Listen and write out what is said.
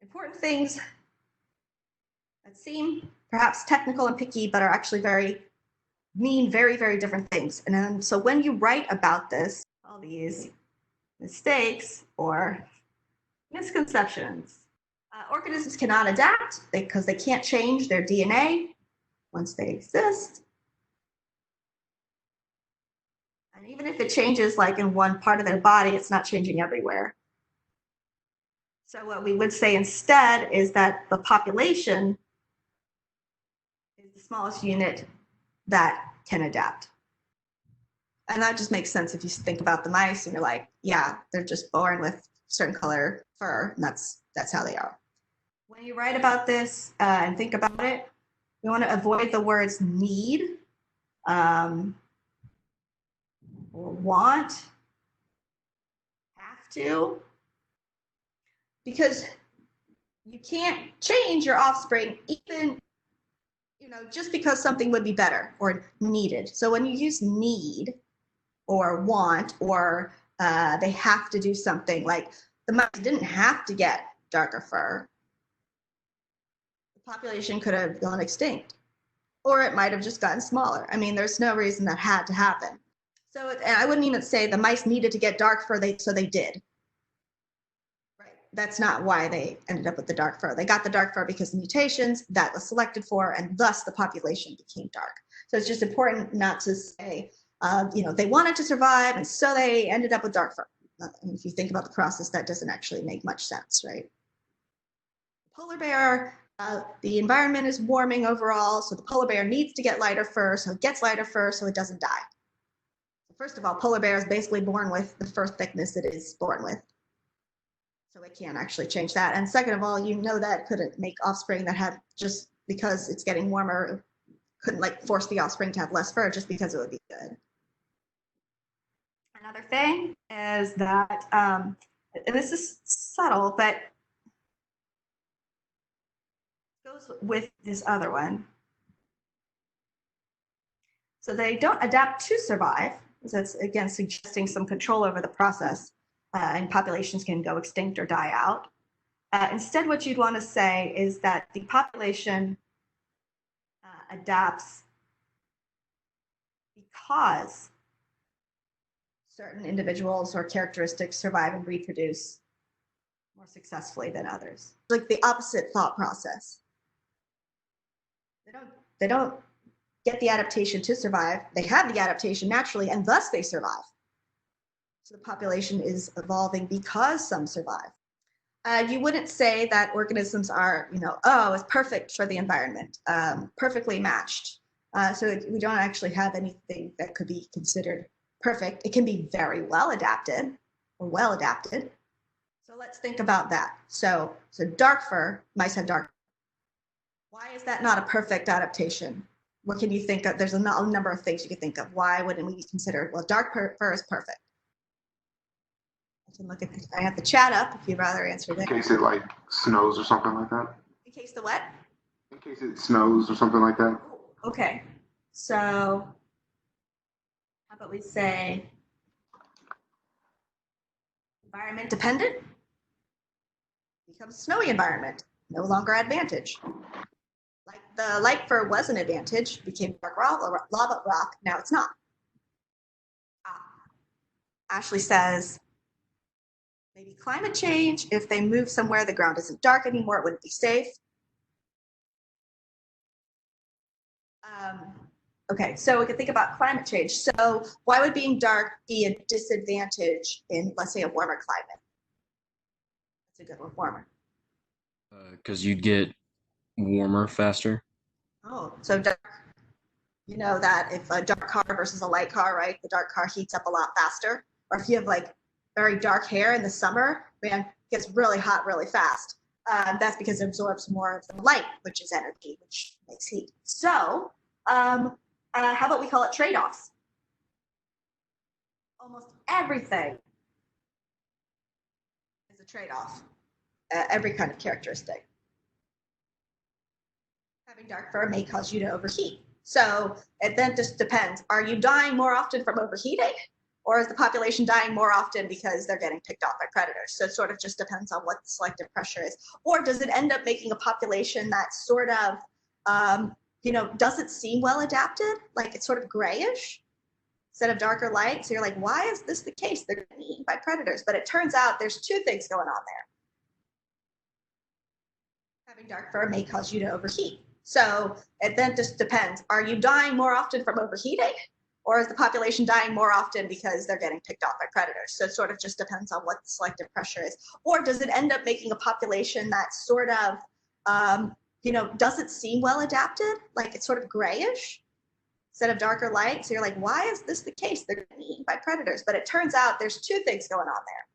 important things that seem perhaps technical and picky, but are actually mean very, very different things. And so when you write about this, all these mistakes or misconceptions, organisms cannot adapt because they can't change their DNA once they exist. And even if it changes like in one part of their body, it's not changing everywhere. So what we would say instead is that the population is the smallest unit that can adapt. And that just makes sense if you think about the mice and you're like, yeah, they're just born with certain color fur, and that's how they are. When you write about this and think about it, you want to avoid the words need, or want, have to, because you can't change your offspring even just because something would be better or needed. So when you use need or want or they have to do something, like the mice didn't have to get darker fur. The population could have gone extinct, or it might have just gotten smaller. I mean, there's no reason that had to happen. So and I wouldn't even say the mice needed to get dark fur, so they did. Right. That's not why they ended up with the dark fur. They got the dark fur because of mutations that was selected for, and thus the population became dark. So it's just important not to say, they wanted to survive, and so they ended up with dark fur. And if you think about the process, that doesn't actually make much sense, right? Polar bear, the environment is warming overall, so the polar bear needs to get lighter fur, so it gets lighter fur so it doesn't die. First of all, polar bear is basically born with the fur thickness it is born with. So it can't actually change that. And second of all, that it couldn't make offspring that had, just because it's getting warmer, couldn't force the offspring to have less fur just because it would be good. Another thing is that, and this is subtle, but goes with this other one. So they don't adapt to survive. So that's, again, suggesting some control over the process, and populations can go extinct or die out. Instead, what you'd want to say is that the population adapts because certain individuals or characteristics survive and reproduce more successfully than others. Like the opposite thought process. They don't get the adaptation to survive. They have the adaptation naturally, and thus they survive. So the population is evolving because some survive. You wouldn't say that organisms are, it's perfect for the environment, perfectly matched. So we don't actually have anything that could be considered perfect. It can be very well adapted or well adapted. So let's think about that. So dark fur, mice have dark fur. Why is that not a perfect adaptation? What can you think of? There's a number of things you could think of. Why wouldn't we consider, well, dark fur is perfect? I can look at I have the chat up if you'd rather answer that. In case it snows or something like that. In case the what? In case it snows or something like that. Okay. So how about we say environment dependent? Becomes snowy environment, no longer advantage. Like the light fur was an advantage, became dark lava rock, now it's not. Ashley says, maybe climate change. If they move somewhere the ground isn't dark anymore, it wouldn't be safe. Okay, so we can think about climate change. So why would being dark be a disadvantage in, let's say, a warmer climate? That's a good one, warmer. Because you'd get warmer faster. Oh, so dark. You know that if a dark car versus a light car, right? The dark car heats up a lot faster. Or if you have very dark hair in the summer, man, it gets really hot really fast. That's because it absorbs more of the light, which is energy, which makes heat. So how about we call it trade-offs? Almost everything is a trade-off. Every kind of characteristic. Having dark fur may cause you to overheat. So it then just depends. Are you dying more often from overheating, Or is the population dying more often because they're getting picked off by predators? So it sort of just depends on what the selective pressure is. Or does it end up making a population that's sort of, doesn't seem well adapted? Like it's sort of grayish instead of darker light. So you're like, why is this the case? They're getting eaten by predators. But it turns out there's two things going on there. Having dark fur may cause you to overheat. So it then just depends. Are you dying more often from overheating? Or is the population dying more often because they're getting picked off by predators? So it sort of just depends on what the selective pressure is. Or does it end up making a population that's sort of, doesn't seem well adapted? Like it's sort of grayish instead of darker light. So you're like, why is this the case? They're getting eaten by predators. But it turns out there's two things going on there.